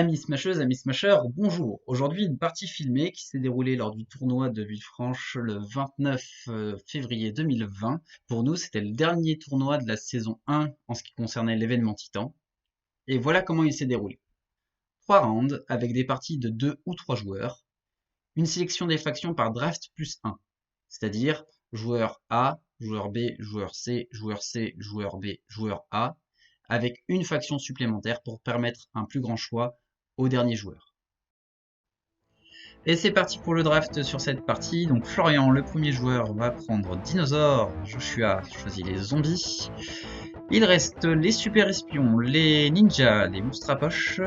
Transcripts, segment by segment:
Amis smasheuses, amis smasheurs, bonjour. Aujourd'hui, une partie filmée qui s'est déroulée lors du tournoi de Villefranche le 29 février 2020. Pour nous, c'était le dernier tournoi de la saison 1 en ce qui concernait l'événement Titan. Et voilà comment il s'est déroulé. 3 rounds avec des parties de 2 ou 3 joueurs. Une sélection des factions par draft plus 1. C'est-à-dire joueur A, joueur B, joueur C, joueur C, joueur B, joueur A, avec une faction supplémentaire pour permettre un plus grand choix au dernier joueur. Et c'est parti pour le draft sur cette partie. Donc Florian, le premier joueur, va prendre Dinosaure. Joshua choisit les zombies. Il reste les super espions, les ninjas, les monstres à poche,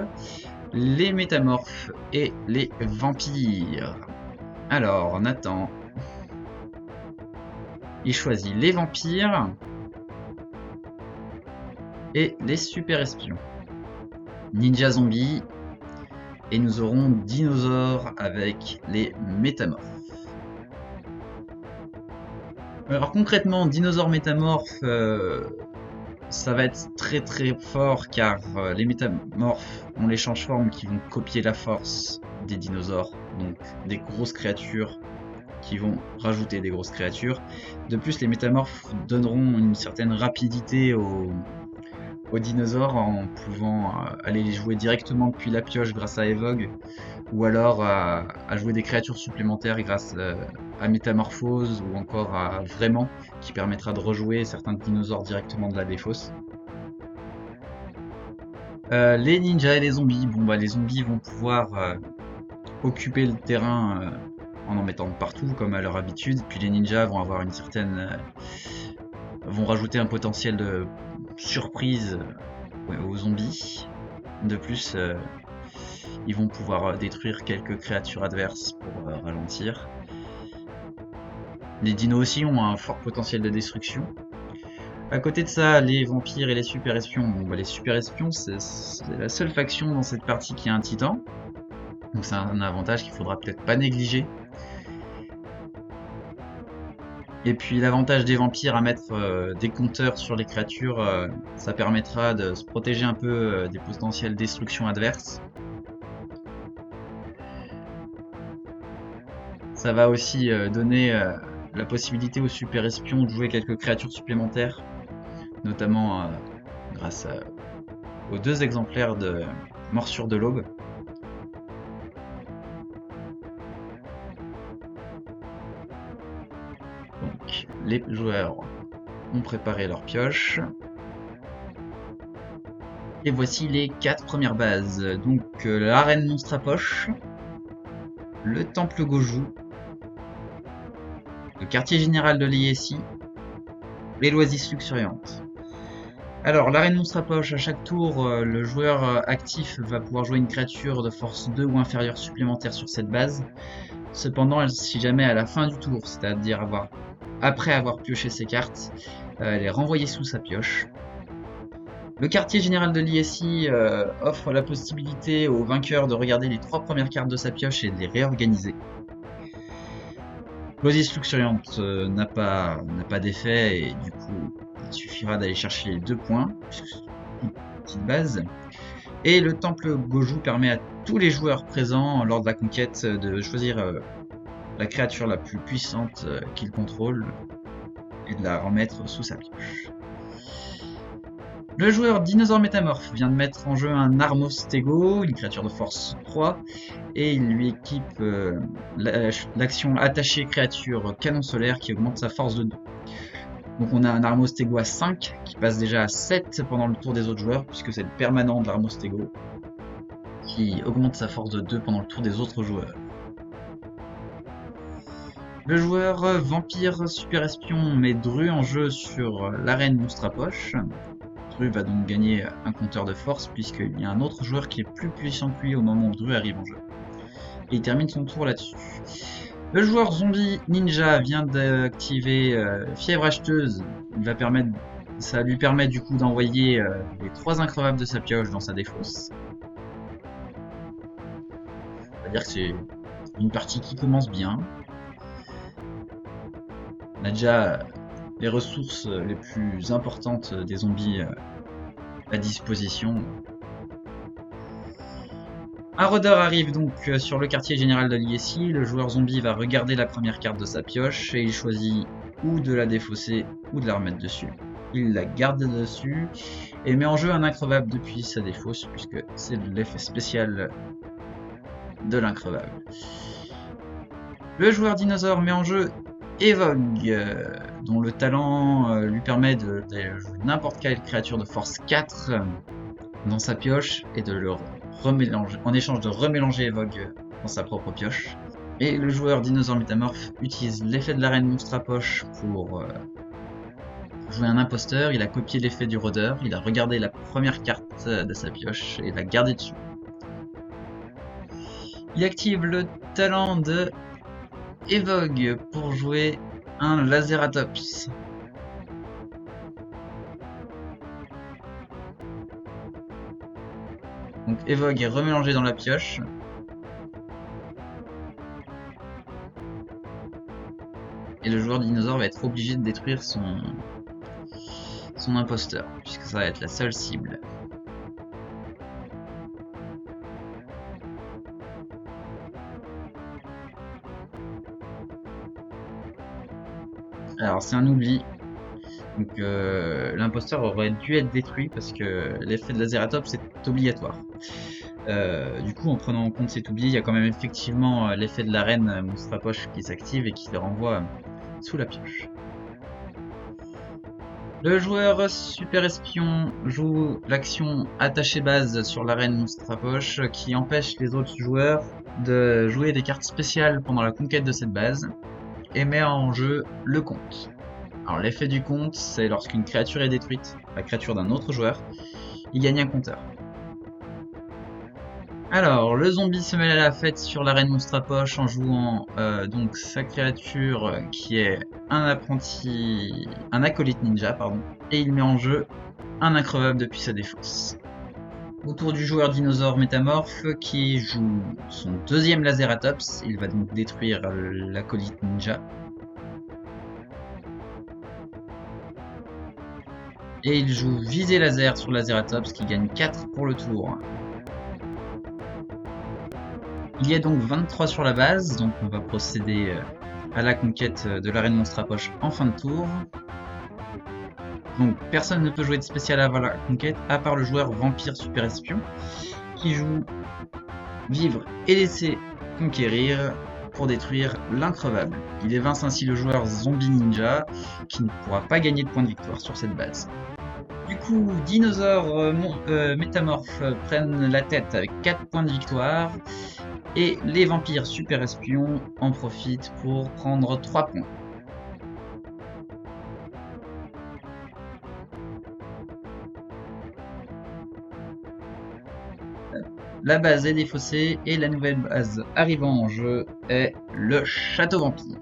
les métamorphes et les vampires. Alors, Nathan, il choisit les vampires et les super espions. Ninja zombie. Et nous aurons dinosaures avec les métamorphes. Alors concrètement, dinosaures métamorphes, ça va être très très fort car les métamorphes ont les change-formes qui vont copier la force des dinosaures, donc des grosses créatures qui vont rajouter des grosses créatures. De plus, les métamorphes donneront une certaine rapidité aux dinosaures en pouvant aller les jouer directement depuis la pioche grâce à Evogue, ou alors à jouer des créatures supplémentaires grâce à Métamorphose ou encore à Vraiment, qui permettra de rejouer certains dinosaures directement de la défausse. Les ninjas et les zombies, les zombies vont pouvoir occuper le terrain en mettant partout comme à leur habitude, puis les ninjas vont avoir une certaine vont rajouter un potentiel de surprise aux zombies. De plus, ils vont pouvoir détruire quelques créatures adverses pour ralentir. Les dinos aussi ont un fort potentiel de destruction. À côté de ça, les vampires et les super espions. Les super espions, c'est la seule faction dans cette partie qui a un titan. Donc c'est un avantage qu'il faudra peut-être pas négliger. Et puis l'avantage des vampires à mettre des compteurs sur les créatures, ça permettra de se protéger un peu des potentielles destructions adverses. Ça va aussi donner la possibilité aux super espions de jouer quelques créatures supplémentaires, notamment grâce aux 2 exemplaires de Morsure de l'Aube. Donc les joueurs ont préparé leur pioche. Et voici les 4 premières bases. Donc l'arène monstre à poche, le temple Goju, le quartier général de l'ISI et l'oasis luxuriante. Alors l'arène monstre à poche, à chaque tour, le joueur actif va pouvoir jouer une créature de force 2 ou inférieure supplémentaire sur cette base. Cependant, si jamais à la fin du tour, c'est-à-dire après avoir pioché ses cartes, elle est renvoyée sous sa pioche. Le quartier général de l'ISI offre la possibilité au vainqueur de regarder les 3 premières cartes de sa pioche et de les réorganiser. L'oasis luxuriante n'a pas d'effet et du coup il suffira d'aller chercher les 2 points, puisque c'est une petite base. Et le temple Goju permet à tous les joueurs présents lors de la conquête de choisir la créature la plus puissante qu'il contrôle et de la remettre sous sa pioche. Le joueur dinosaure métamorphe vient de mettre en jeu un Armostego, une créature de force 3, et il lui équipe l'action attachée créature canon solaire qui augmente sa force de 2. Donc on a un Armostego à 5 qui passe déjà à 7 pendant le tour des autres joueurs, puisque c'est le permanent de l'Armostego qui augmente sa force de 2 pendant le tour des autres joueurs. Le joueur vampire super espion met Dru en jeu sur l'arène monstre à poche. Dru va donc gagner un compteur de force puisqu'il y a un autre joueur qui est plus puissant que lui au moment où Dru arrive en jeu. Et il termine son tour là-dessus. Le joueur zombie ninja vient d'activer Fièvre acheteuse. Ça lui permet du coup d'envoyer les 3 increvables de sa pioche dans sa défausse. C'est-à-dire que c'est une partie qui commence bien. On a déjà les ressources les plus importantes des zombies à disposition. Un rôdeur arrive donc sur le quartier général de l'ISI. Le joueur zombie va regarder la première carte de sa pioche et il choisit ou de la défausser ou de la remettre dessus. Il la garde dessus et met en jeu un increvable depuis sa défausse, puisque c'est l'effet spécial de l'increvable. Le joueur dinosaure met en jeu Evogue, dont le talent lui permet de jouer n'importe quelle créature de force 4 dans sa pioche et de le remélanger, en échange de remélanger Evogue dans sa propre pioche. Et le joueur dinosaure métamorphe utilise l'effet de l'arène monstre à poche pour jouer un imposteur. Il a copié l'effet du rôdeur, il a regardé la première carte de sa pioche et l'a gardé dessus. Il active le talent de Evogue pour jouer un Laceratops. Donc Evogue est remélangé dans la pioche. Et le joueur dinosaure va être obligé de détruire son imposteur, puisque ça va être la seule cible. Alors c'est un oubli. Donc l'imposteur aurait dû être détruit parce que l'effet de Laceratops est obligatoire. Du coup, en prenant en compte cet oubli, il y a quand même effectivement l'effet de l'arène monstre à poche qui s'active et qui le renvoie sous la pioche. Le joueur super espion joue l'action attacher base sur l'arène monstre à poche qui empêche les autres joueurs de jouer des cartes spéciales pendant la conquête de cette base et met en jeu le compte. Alors l'effet du compte, c'est lorsqu'une créature est détruite, la créature d'un autre joueur, il gagne un compteur. Alors, le zombie se mêle à la fête sur l'arène monstre à poche en jouant donc sa créature qui est un acolyte ninja, et il met en jeu un increvable depuis sa défausse. Autour du joueur dinosaure métamorphe qui joue son deuxième Laceratops, il va donc détruire l'acolyte ninja. Et il joue visée laser sur Laceratops qui gagne 4 pour le tour. Il y a donc 23 sur la base, donc on va procéder à la conquête de l'arène monstre à poche en fin de tour. Donc personne ne peut jouer de spécial avant la conquête, à part le joueur vampire super espion, qui joue vivre et laisser conquérir pour détruire l'increvable. Il évince ainsi le joueur zombie ninja, qui ne pourra pas gagner de points de victoire sur cette base. Du coup, dinosaures métamorphes prennent la tête avec 4 points de victoire, et les vampires super espions en profitent pour prendre 3 points. La base est défaussée et la nouvelle base arrivant en jeu est le château vampire.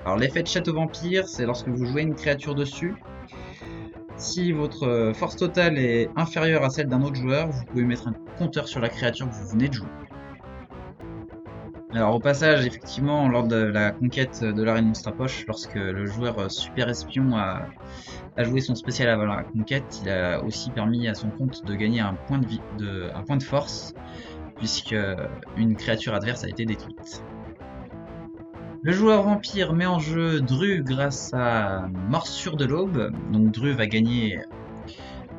Alors l'effet de château vampire, c'est lorsque vous jouez une créature dessus. Si votre force totale est inférieure à celle d'un autre joueur, vous pouvez mettre un compteur sur la créature que vous venez de jouer. Alors au passage, effectivement, lors de la conquête de l'arène monstre à poche, lorsque le joueur super espion a joué son spécial avant la conquête, il a aussi permis à son compte de gagner un point de force, puisque une créature adverse a été détruite. Le joueur vampire met en jeu Dru grâce à Morsure de l'Aube, donc Dru va gagner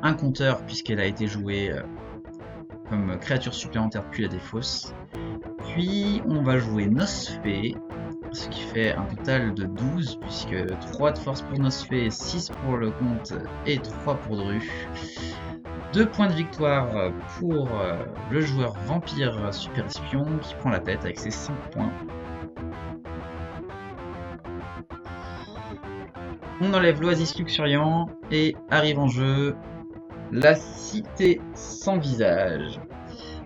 un compteur puisqu'elle a été jouée comme créature supplémentaire depuis la défausse. Puis on va jouer Nosfée, ce qui fait un total de 12, puisque 3 de force pour Nosfée, 6 pour le compte et 3 pour Dru. 2 points de victoire pour le joueur vampire super espion qui prend la tête avec ses 5 points. On enlève l'Oasis Luxuriant et arrive en jeu la Cité sans visage.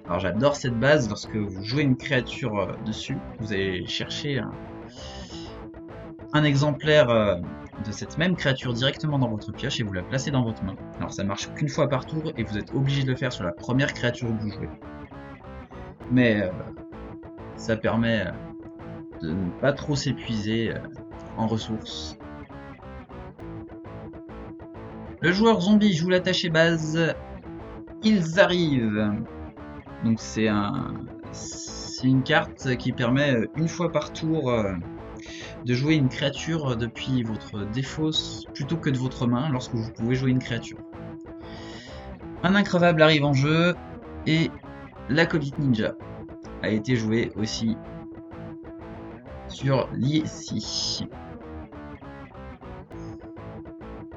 Alors j'adore cette base, lorsque vous jouez une créature dessus, vous allez chercher un exemplaire de cette même créature directement dans votre pioche et vous la placez dans votre main. Alors ça marche qu'une fois par tour et vous êtes obligé de le faire sur la première créature que vous jouez. Mais ça permet de ne pas trop s'épuiser en ressources. Le joueur zombie joue l'attaché base. Ils arrivent. Donc c'est une carte qui permet une fois par tour de jouer une créature depuis votre défausse plutôt que de votre main lorsque vous pouvez jouer une créature. Un increvable arrive en jeu et l'acolyte ninja a été joué aussi sur l'ISI.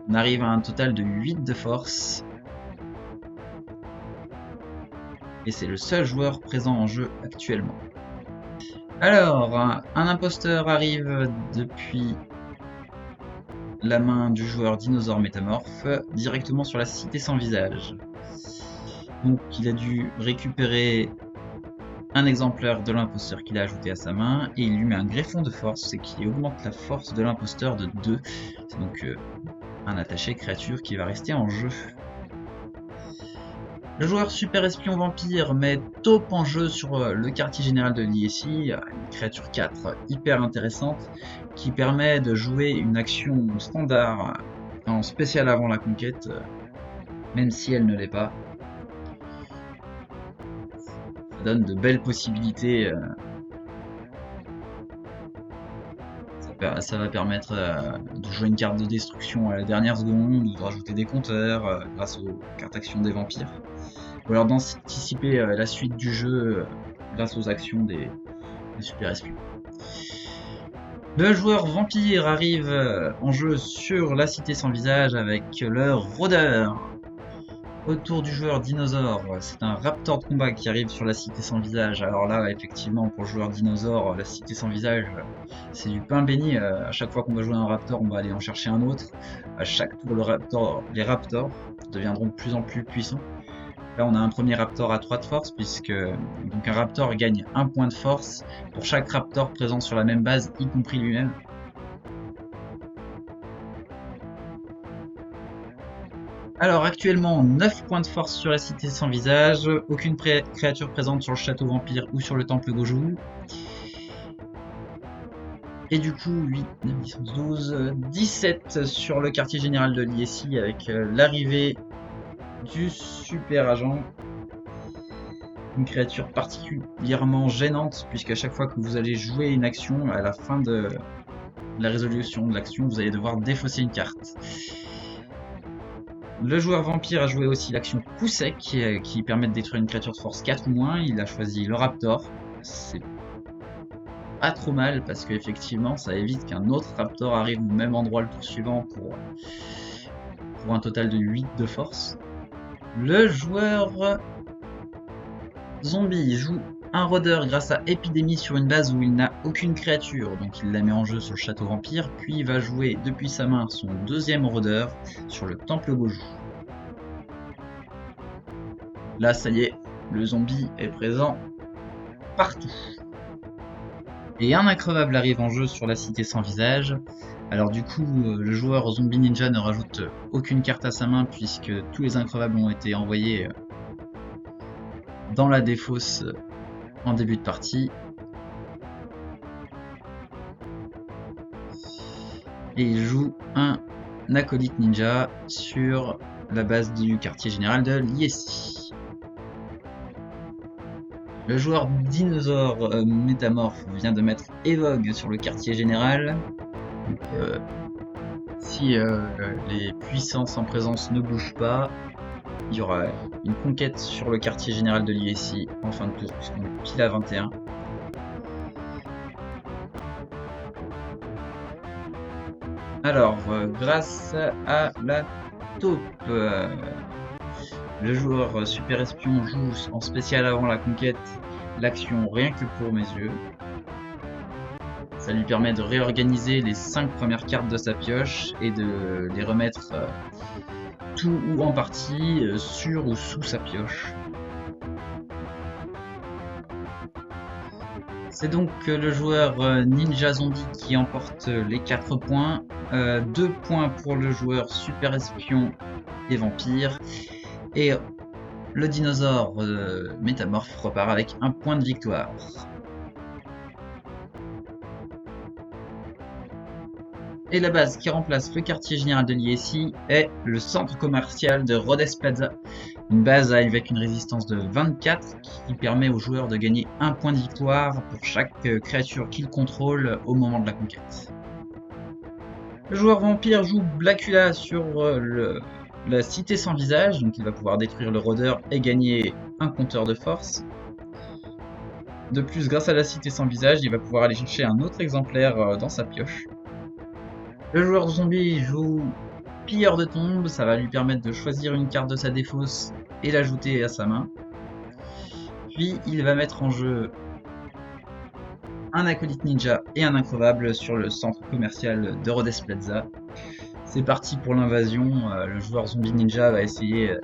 On arrive à un total de 8 de force. Et c'est le seul joueur présent en jeu actuellement. Alors, un imposteur arrive depuis la main du joueur dinosaure métamorphe directement sur la cité sans visage. Donc il a dû récupérer un exemplaire de l'imposteur qu'il a ajouté à sa main et il lui met un greffon de force, ce qui augmente la force de l'imposteur de 2. C'est donc un attaché créature qui va rester en jeu. Le joueur super espion vampire met taupe en jeu sur le quartier général de l'ISI, une créature 4 hyper intéressante qui permet de jouer une action standard en spécial avant la conquête, même si elle ne l'est pas. Ça donne de belles possibilités. Ça va permettre de jouer une carte de destruction à la dernière seconde ou de rajouter des compteurs grâce aux cartes actions des vampires. Ou alors d'anticiper la suite du jeu grâce aux actions des super espions. Le joueur vampire arrive en jeu sur la cité sans visage avec le rôdeur. Autour du joueur dinosaure, c'est un raptor de combat qui arrive sur la cité sans visage. Alors là, effectivement, pour le joueur dinosaure, la cité sans visage, c'est du pain béni. À chaque fois qu'on va jouer un raptor, on va aller en chercher un autre. À chaque tour, les raptors deviendront de plus en plus puissants. Là, on a un premier raptor à 3 de force, puisque donc un raptor gagne 1 point de force pour chaque raptor présent sur la même base, y compris lui-même. Alors actuellement 9 points de force sur la cité sans visage, aucune créature présente sur le château vampire ou sur le temple Goju. Et du coup 8, 9, 10, 11, 12, 17 sur le quartier général de l'ISI avec l'arrivée du super agent. Une créature particulièrement gênante puisque à chaque fois que vous allez jouer une action, à la fin de la résolution de l'action, vous allez devoir défausser une carte. Le joueur vampire a joué aussi l'action coup sec qui permet de détruire une créature de force 4 ou moins. Il a choisi le raptor. C'est pas trop mal parce qu'effectivement ça évite qu'un autre raptor arrive au même endroit le tour suivant pour un total de 8 de force. Le joueur zombie joue un rôdeur grâce à épidémie sur une base où il n'a aucune créature, donc il la met en jeu sur le château vampire, puis il va jouer depuis sa main son deuxième rôdeur sur le temple Goju. Là ça y est, le zombie est présent partout. Et un increvable arrive en jeu sur la cité sans visage. Alors du coup, le joueur zombie ninja ne rajoute aucune carte à sa main puisque tous les increvables ont été envoyés dans la défausse en début de partie. Et il joue un acolyte ninja sur la base du quartier général de l'ISI. Le joueur dinosaure métamorphe vient de mettre Evogue sur le quartier général. Donc, si les puissances en présence ne bougent pas, il y aura une conquête sur le quartier général de l'ISI en fin de tour, puisqu'on est pile à 21. Alors, grâce à la taupe, le joueur super espion joue en spécial avant la conquête l'action rien que pour mes yeux. Ça lui permet de réorganiser les 5 premières cartes de sa pioche et de les remettre tout ou en partie sur ou sous sa pioche. C'est donc le joueur Ninja Zombie qui emporte les 4 points. 2 points pour le joueur Super Espion et Vampire. Et le dinosaure métamorphe repart avec 1 point de victoire. Et la base qui remplace le quartier général de l'ISI est le centre commercial de Rhodes Plaza, Une base avec une résistance de 24 qui permet aux joueurs de gagner 1 point de victoire pour chaque créature qu'ils contrôlent au moment de la conquête. Le joueur vampire joue Blackula sur la cité sans visage, donc il va pouvoir détruire le rôdeur et gagner un compteur de force. De plus, grâce à la cité sans visage, il va pouvoir aller chercher un autre exemplaire dans sa pioche. Le joueur zombie joue Pilleur de tombes, ça va lui permettre de choisir une carte de sa défausse et l'ajouter à sa main. Puis il va mettre en jeu un acolyte ninja et un increvable sur le centre commercial de Rhodes Plaza. C'est parti pour l'invasion, le joueur zombie ninja va essayer de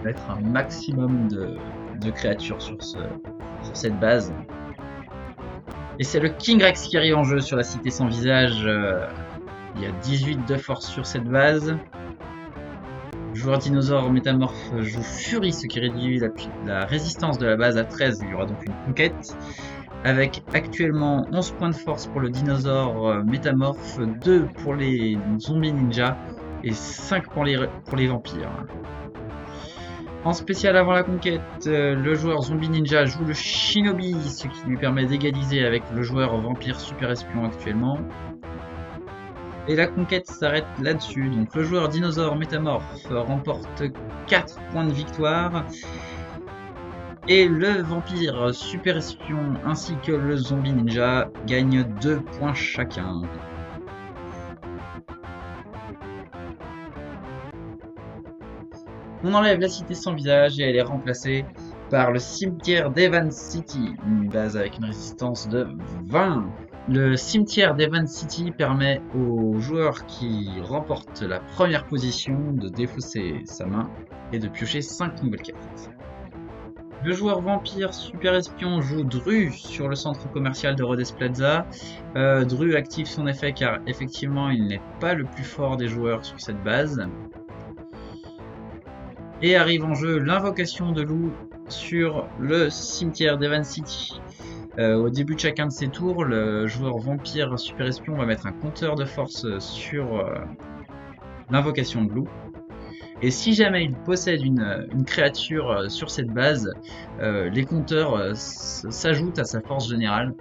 mettre un maximum de créatures sur cette base. Et c'est le King Rex qui arrive en jeu sur la cité sans visage. Il y a 18 de force sur cette base. Le joueur dinosaure métamorphe joue Fury, ce qui réduit la résistance de la base à 13. Il y aura donc une conquête. Avec actuellement 11 points de force pour le dinosaure métamorphe, 2 pour les zombies ninja et 5 pour les vampires. En spécial avant la conquête, le joueur zombie ninja joue le shinobi, ce qui lui permet d'égaliser avec le joueur vampire super espion actuellement. Et la conquête s'arrête là-dessus, donc le joueur dinosaure métamorphe remporte 4 points de victoire. Et le vampire super espion ainsi que le zombie ninja gagnent 2 points chacun. On enlève la cité sans visage et elle est remplacée par le cimetière d'Evan City, une base avec une résistance de 20. Le cimetière d'Evan City permet aux joueurs qui remportent la première position de défausser sa main et de piocher 5 nouvelles cartes. Le joueur vampire super espion joue Dru sur le centre commercial de Rhodes Plaza. Dru active son effet car effectivement il n'est pas le plus fort des joueurs sur cette base. Et arrive en jeu l'invocation de loup sur le cimetière d'Evan City. Au début de chacun de ses tours, le joueur vampire super espion va mettre un compteur de force sur l'invocation de loup. Et si jamais il possède une créature sur cette base, les compteurs s'ajoutent à sa force générale.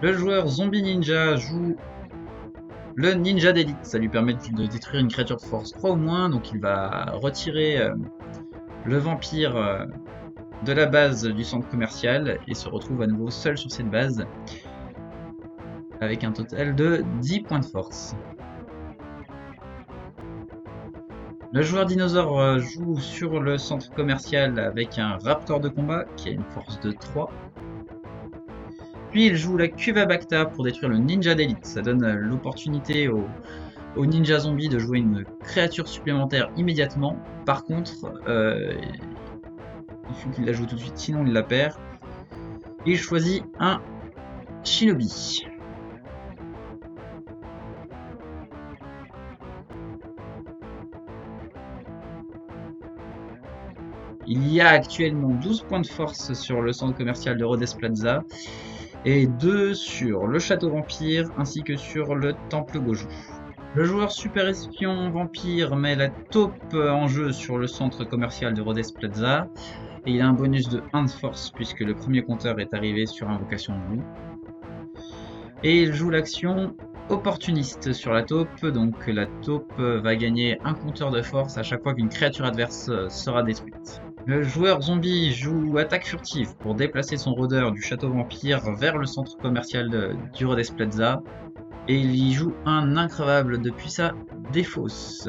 Le joueur zombie ninja joue le ninja d'élite, ça lui permet de détruire une créature de force 3 ou moins, donc il va retirer le vampire de la base du centre commercial et se retrouve à nouveau seul sur cette base avec un total de 10 points de force. Le joueur dinosaure joue sur le centre commercial avec un raptor de combat qui a une force de 3. Puis il joue la Cuvabacta pour détruire le ninja d'élite. Ça donne l'opportunité au ninja zombie de jouer une créature supplémentaire immédiatement. Par contre, il faut qu'il la joue tout de suite, sinon il la perd. Il choisit un shinobi. Il y a actuellement 12 points de force sur le centre commercial de Rhodes Plaza et 2 sur le château vampire ainsi que sur le temple Goju. Le joueur super espion vampire met la taupe en jeu sur le centre commercial de Rhodes Plaza et il a un bonus de 1 de force puisque le premier compteur est arrivé sur invocation de loup. Et il joue l'action opportuniste sur la taupe, donc la taupe va gagner un compteur de force à chaque fois qu'une créature adverse sera détruite. Le joueur zombie joue attaque furtive pour déplacer son rôdeur du château vampire vers le centre commercial du Rhodes Plaza et il y joue un increvable depuis sa défausse.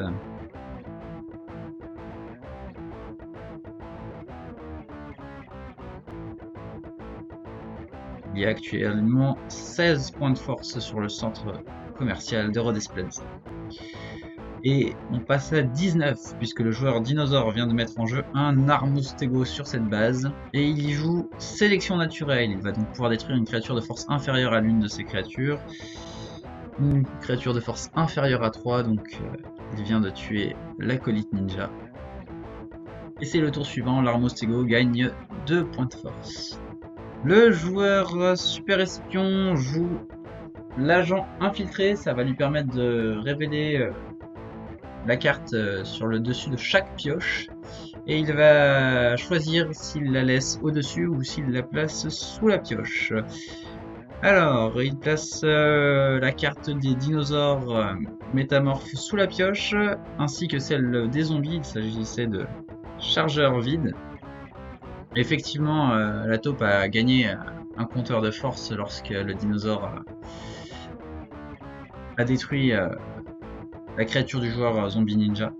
Il y a actuellement 16 points de force sur le centre commercial de Rhodes Plaza. Et on passe à 19 puisque le joueur dinosaure vient de mettre en jeu un Armustego sur cette base et il y joue sélection naturelle. Il va donc pouvoir détruire une créature de force inférieure à l'une de ses créatures. Une créature de force inférieure à 3, donc il vient de tuer l'acolyte ninja. Et c'est le tour suivant, l'Armustego gagne 2 points de force. Le joueur super espion joue l'agent infiltré, ça va lui permettre de révéler la carte sur le dessus de chaque pioche Et il va choisir s'il la laisse au-dessus ou s'il la place sous la pioche. Alors, il place la carte des dinosaures métamorphes sous la pioche, ainsi que celle des zombies. Il s'agissait de chargeurs vides. Effectivement, la taupe a gagné un compteur de force lorsque le dinosaure a détruit la créature du joueur zombie ninja.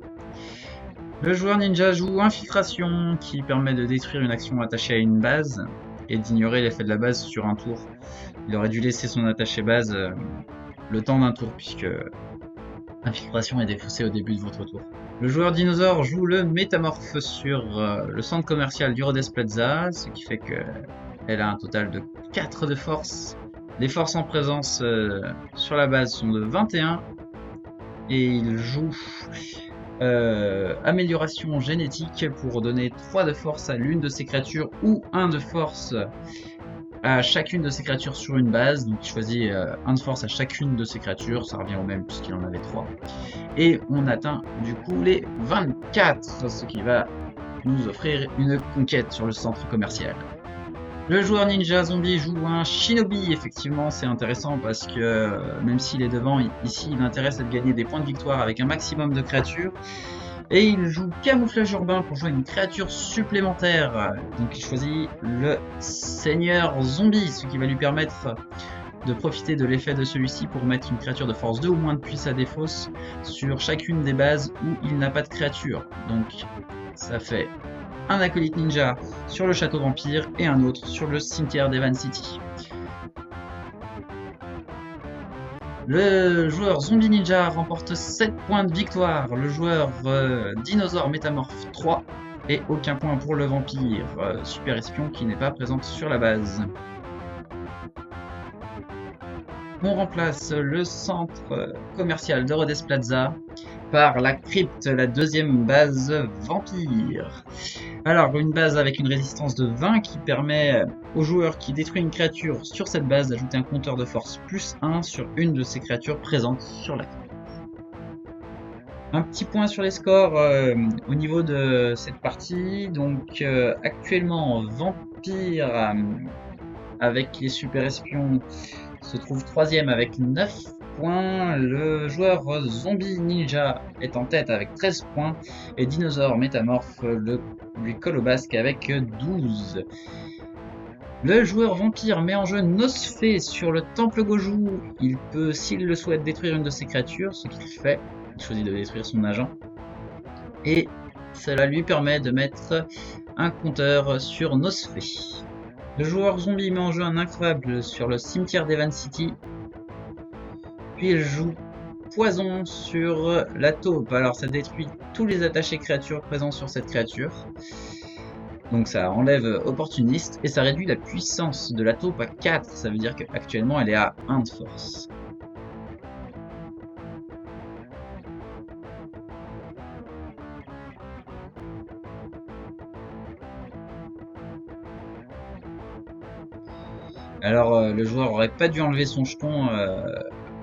Le joueur ninja joue Infiltration, qui permet de détruire une action attachée à une base et d'ignorer l'effet de la base sur un tour. Il aurait dû laisser son attaché base le temps d'un tour, puisque Infiltration est défaussée au début de votre tour. Le joueur dinosaure joue le métamorphe sur le centre commercial du Rhodes Plaza, ce qui fait qu'elle a un total de 4 de force. Les forces en présence sur la base sont de 21 et il joue amélioration génétique pour donner 3 de force à l'une de ses créatures ou 1 de force à chacune de ses créatures sur une base. Donc il choisit 1 de force à chacune de ses créatures, ça revient au même puisqu'il en avait 3. Et on atteint du coup les 24, ce qui va nous offrir une conquête sur le centre commercial. Le joueur ninja zombie joue un shinobi. Effectivement, c'est intéressant parce que même s'il est devant, ici il l'intéresse à gagner des points de victoire avec un maximum de créatures. Et il joue camouflage urbain pour jouer une créature supplémentaire. Donc il choisit le seigneur zombie, ce qui va lui permettre de profiter de l'effet de celui-ci pour mettre une créature de force 2 ou moins depuis sa défausse sur chacune des bases où il n'a pas de créature. Donc ça fait un acolyte ninja sur le château vampire et un autre sur le cimetière d'Evan City. Le joueur zombie ninja remporte 7 points de victoire, le joueur dinosaure métamorphe 3 et aucun point pour le vampire super espion qui n'est pas présent sur la base. On remplace le centre commercial de Rhodes Plaza par la crypte, la deuxième base vampire. Alors, une base avec une résistance de 20 qui permet au joueur qui détruit une créature sur cette base d'ajouter un compteur de force plus 1 sur une de ces créatures présentes sur la carte. Un petit point sur les scores au niveau de cette partie. Donc, actuellement, Vampire avec les super espions se trouve 3ème avec 9 points. Le joueur zombie ninja est en tête avec 13 points. Et Dinosaure métamorphe lui colle au basque avec 12. Le joueur vampire met en jeu Nosfé sur le temple Goju. Il peut, s'il le souhaite, détruire une de ses créatures, ce qu'il fait. Il choisit de détruire son agent. Et cela lui permet de mettre un compteur sur Nosfé. Le joueur zombie met en jeu un incroyable sur le cimetière d'Evan City. Puis il joue poison sur la taupe. Alors ça détruit tous les attachés créatures présents sur cette créature. Donc ça enlève opportuniste et ça réduit la puissance de la taupe à 4. Ça veut dire qu'actuellement elle est à 1 de force. Alors le joueur aurait pas dû enlever son jeton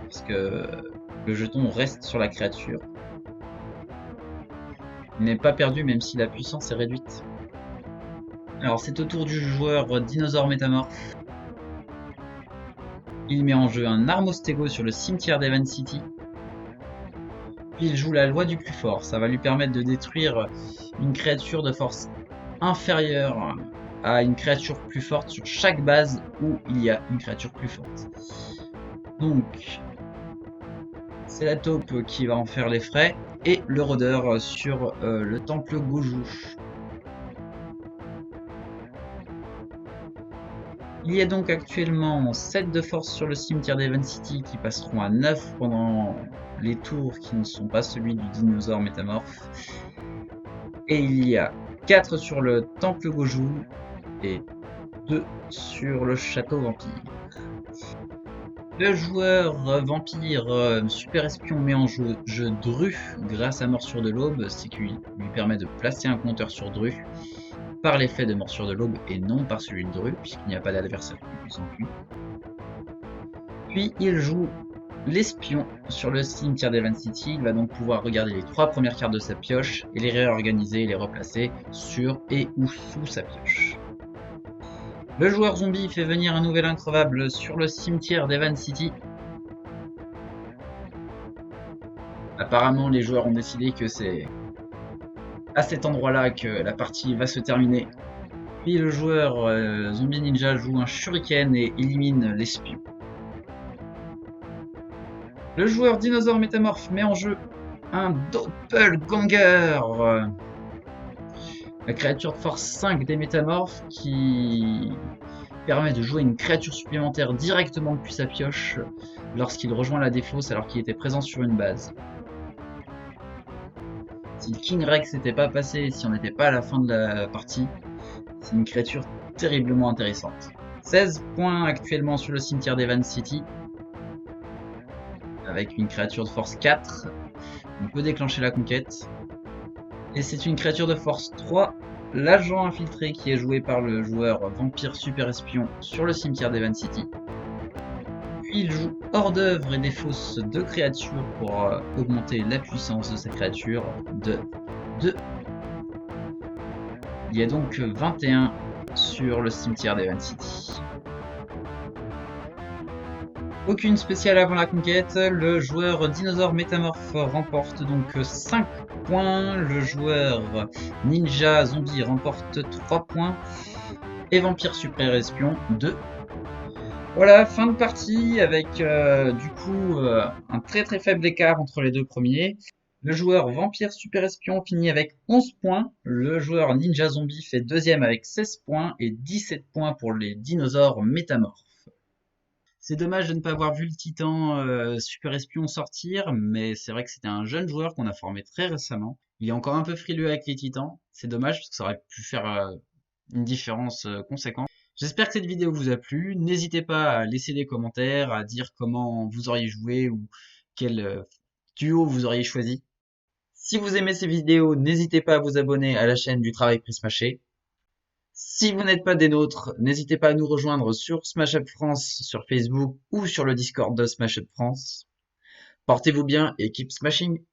parce que le jeton reste sur la créature. Il n'est pas perdu même si la puissance est réduite. Alors c'est au tour du joueur dinosaure métamorphe. Il met en jeu un Armostego sur le cimetière d'Evan City. Puis il joue la loi du plus fort. Ça va lui permettre de détruire une créature de force inférieure à une créature plus forte sur chaque base où il y a une créature plus forte. Donc, c'est la taupe qui va en faire les frais et le rôdeur sur le temple Goju. Il y a donc actuellement 7 de force sur le cimetière d'Evan City qui passeront à 9 pendant les tours qui ne sont pas celui du dinosaure métamorphe. Et il y a 4 sur le temple Goju et 2 sur le château vampire. Le joueur vampire super espion met en jeu Dru grâce à Morsure de l'Aube, ce qui lui permet de placer un compteur sur Dru par l'effet de Morsure de l'Aube et non par celui de Dru, puisqu'il n'y a pas d'adversaire plus puissant que lui. Puis il joue l'espion sur le cimetière d'Evan City. Il va donc pouvoir regarder les 3 premières cartes de sa pioche et les réorganiser et les replacer sur et ou sous sa pioche. Le joueur zombie fait venir un nouvel increvable sur le cimetière d'Evan City. Apparemment, les joueurs ont décidé que c'est à cet endroit-là que la partie va se terminer. Puis le joueur zombie ninja joue un shuriken et élimine l'espion. Le joueur dinosaure métamorphe met en jeu un doppelganger. La créature de force 5 des métamorphes qui permet de jouer une créature supplémentaire directement depuis sa pioche lorsqu'il rejoint la défausse alors qu'il était présent sur une base. Si le King Rex n'était pas passé, si on n'était pas à la fin de la partie, c'est une créature terriblement intéressante. 16 points actuellement sur le cimetière d'Evan City. Avec une créature de force 4, on peut déclencher la conquête. Et c'est une créature de force 3, l'agent infiltré qui est joué par le joueur vampire super espion sur le cimetière d'Evan City. Puis il joue hors d'œuvre et défausse 2 créatures pour augmenter la puissance de sa créature de 2. Il y a donc 21 sur le cimetière d'Evan City. Aucune spéciale avant la conquête, le joueur dinosaure métamorphe remporte donc 5 points, le joueur ninja zombie remporte 3 points, et vampire super espion 2. Voilà, fin de partie avec du coup un très faible écart entre les deux premiers. Le joueur vampire super espion finit avec 11 points, le joueur ninja zombie fait deuxième avec 16 points et 17 points pour les dinosaures métamorphes. C'est dommage de ne pas avoir vu le Titan Super Espion sortir, mais c'est vrai que c'était un jeune joueur qu'on a formé très récemment. Il est encore un peu frileux avec les Titans. C'est dommage parce que ça aurait pu faire une différence conséquente. J'espère que cette vidéo vous a plu. N'hésitez pas à laisser des commentaires, à dire comment vous auriez joué ou quel duo vous auriez choisi. Si vous aimez ces vidéos, n'hésitez pas à vous abonner à la chaîne du Travail Prismaché. Si vous n'êtes pas des nôtres, n'hésitez pas à nous rejoindre sur Smash Up France sur Facebook ou sur le Discord de Smash Up France. Portez-vous bien et keep smashing!